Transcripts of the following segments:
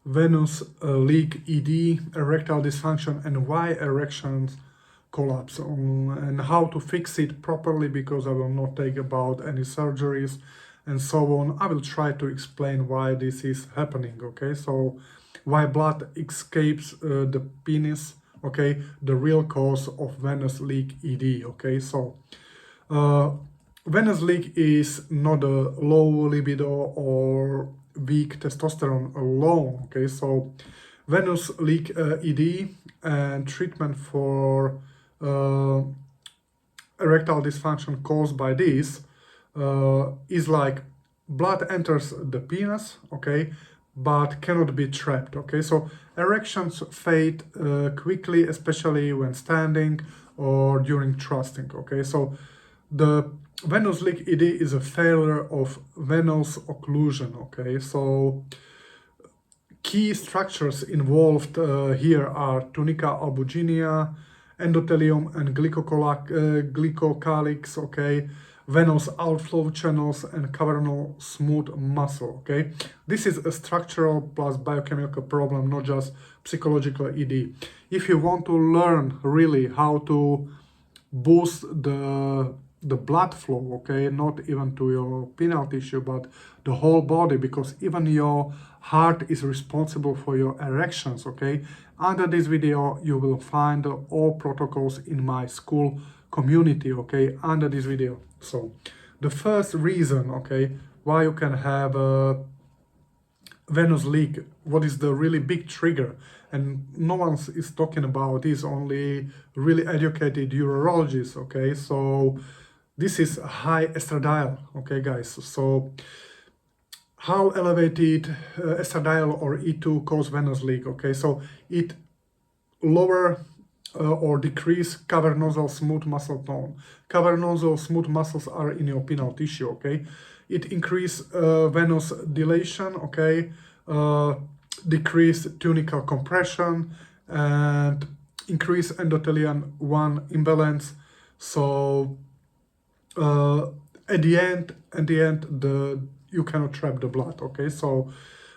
venous leak, ED, erectile dysfunction, and why erections collapse, and how to fix it properly, because I will not take about any surgeries and so on. I will try to explain why this is happening, okay? So why blood escapes the penis, okay? The real cause of venous leak, ED, okay? So venous leak is not a low libido or weak testosterone alone, okay? So venous leak, ED, and treatment for erectile dysfunction caused by this is like blood enters the penis, okay, but cannot be trapped, okay? So erections fade quickly, especially when standing or during thrusting, okay? So the venous leak, ED, is a failure of venous occlusion, okay? So key structures involved here are tunica albuginea, endothelium and glycocalyx, okay, venous outflow channels, and cavernous smooth muscle, okay. This is a structural plus biochemical problem, not just psychological ED. If you want to learn really how to boost the blood flow, okay, not even to your penile tissue, but the whole body, because even your heart is responsible for your erections, okay. Under this video you will find all protocols in my school community, okay, under this video. So the first reason, okay, why you can have a venous leak, what is the really big trigger, and no one is talking about this, only really educated urologists, okay? So this is high estradiol, okay guys? So how elevated estradiol or E2 cause venous leak, okay? So it lower or decrease cavernosal smooth muscle tone. Cavernosal smooth muscles are in your penile tissue, okay? It increase venous dilation, okay? Decrease tunical compression and increase endothelium 1 imbalance. So at the end, you cannot trap the blood, okay? So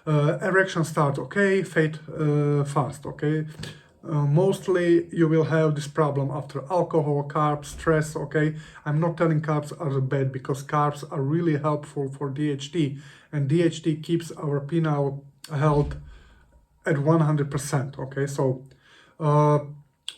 erection starts, okay, fade fast, okay? Mostly you will have this problem after alcohol, carbs, stress, okay? I'm not telling carbs are bad, because carbs are really helpful for DHT, and DHT keeps our penile health at 100%, okay? So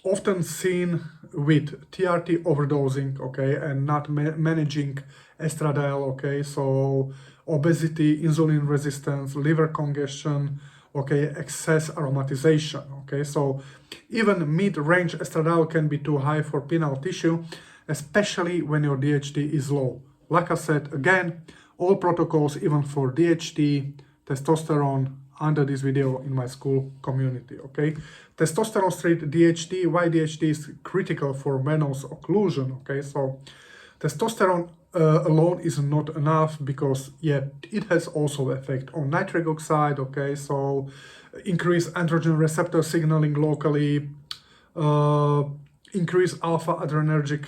often seen with TRT overdosing, okay, and not managing estradiol, okay? So obesity, insulin resistance, liver congestion, okay, excess aromatization, okay? So even mid-range estradiol can be too high for penile tissue, especially when your DHT is low. Like I said, again, all protocols, even for DHT, testosterone, under this video in my school community, okay? Testosterone street DHT, why DHT is critical for venous occlusion, okay? So testosterone alone is not enough, because yeah, it has also effect on nitric oxide, okay? So increase androgen receptor signaling locally, increase alpha adrenergic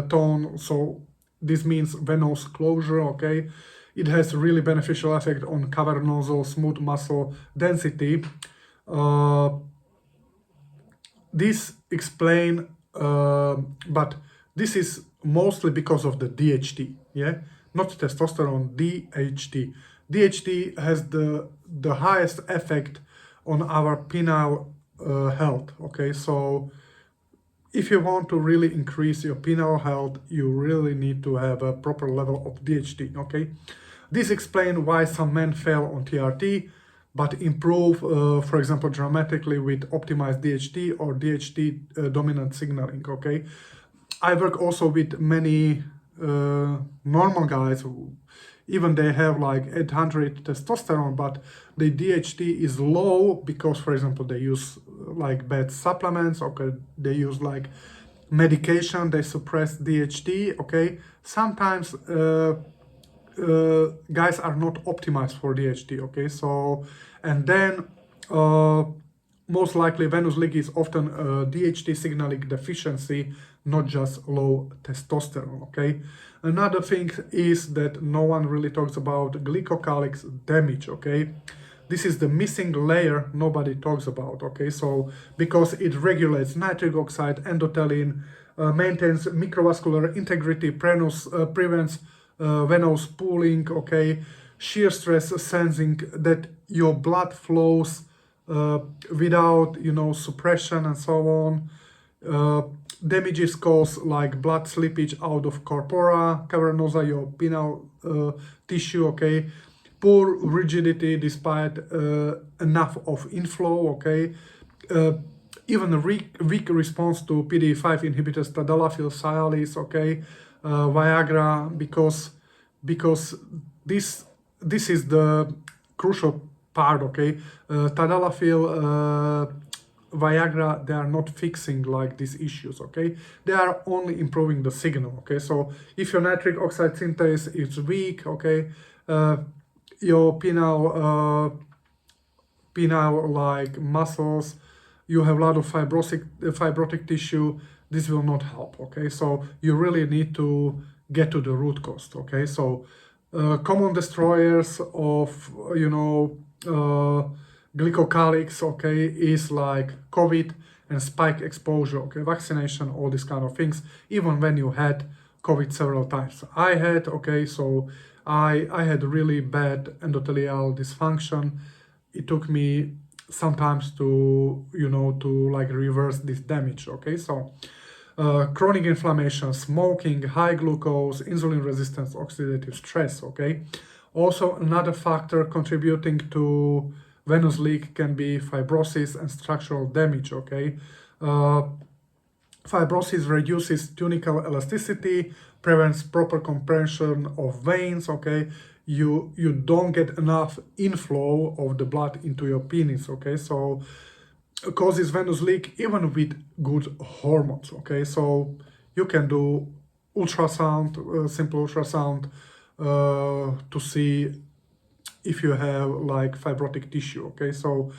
tone, so this means venous closure, okay? It has really beneficial effect on cavernosal smooth muscle density. This explain, but this is mostly because of the DHT, yeah, not testosterone, DHT. DHT has the highest effect on our penile health, okay? So if you want to really increase your penile health, you really need to have a proper level of DHT, okay? This explains why some men fail on TRT, but improve, for example, dramatically with optimized DHT or DHT dominant signaling, okay? I work also with many normal guys who even they have like 800 testosterone, but the DHT is low because, for example, they use like bad supplements, okay? They use like medication, they suppress DHT, okay? Sometimes guys are not optimized for DHT, okay? So, and then most likely venous leak is often DHT signaling deficiency, not just low testosterone, okay? Another thing is that no one really talks about glycocalyx damage, okay? this is the missing layer nobody talks about, okay? So because it regulates nitric oxide, endothelin, maintains microvascular integrity, prevents venous pooling, okay? Shear stress sensing, that your blood flows without, you know, suppression and so on. Damages caused like blood slippage out of corpora, cavernosa, your penile tissue, okay? Poor rigidity despite enough of inflow, okay? Even a weak response to PDE5 inhibitors, tadalafil, Cialis, okay? Viagra, because this is the crucial part, okay? Tadalafil, Viagra, they are not fixing like these issues, okay? They are only improving the signal, okay? So if your nitric oxide synthase is weak, okay, your penile like muscles, you have a lot of fibrotic tissue, this will not help, okay? So you really need to get to the root cause, okay? So common destroyers of, you know, glycocalyx, okay, is like COVID and spike exposure, okay, vaccination, all these kind of things, even when you had COVID several times. I had, okay, so I had really bad endothelial dysfunction. It took me sometimes to, you know, to like reverse this damage, okay? So chronic inflammation, smoking, high glucose, insulin resistance, oxidative stress, okay? Also, another factor contributing to venous leak can be fibrosis and structural damage, okay? Fibrosis reduces tunical elasticity, prevents proper compression of veins, okay? You don't get enough inflow of the blood into your penis, okay? So causes venous leak even with good hormones, okay? So you can do ultrasound, simple ultrasound, to see if you have like fibrotic tissue, okay? So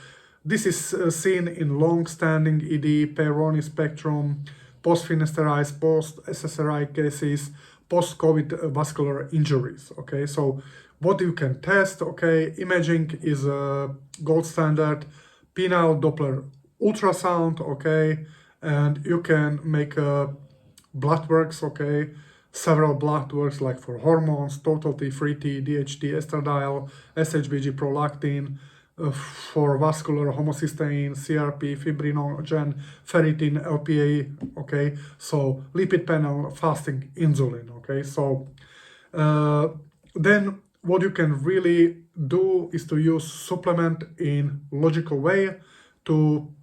this is seen in long-standing ED, Peyronie spectrum, post-finasteride, post-SSRI cases, post-COVID vascular injuries, okay? So what you can test, okay? Imaging is a gold standard, penile Doppler ultrasound, okay? And you can make a blood works, okay? Several blood works like for hormones, total T, free T, DHT, estradiol, SHBG, prolactin, for vascular homocysteine, CRP, fibrinogen, ferritin, LPA, okay? So lipid panel, fasting, insulin, okay? So then what you can really do is to use supplement in logical way to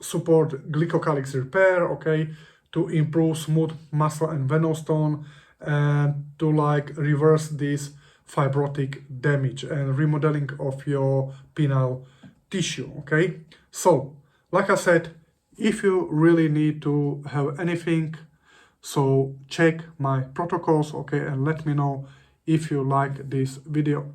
support glycocalyx repair, okay? To improve smooth muscle and venous tone, and to like reverse this fibrotic damage and remodeling of your penile tissue, okay? So, like I said, if you really need to have anything, so check my protocols, okay, and let me know if you like this video.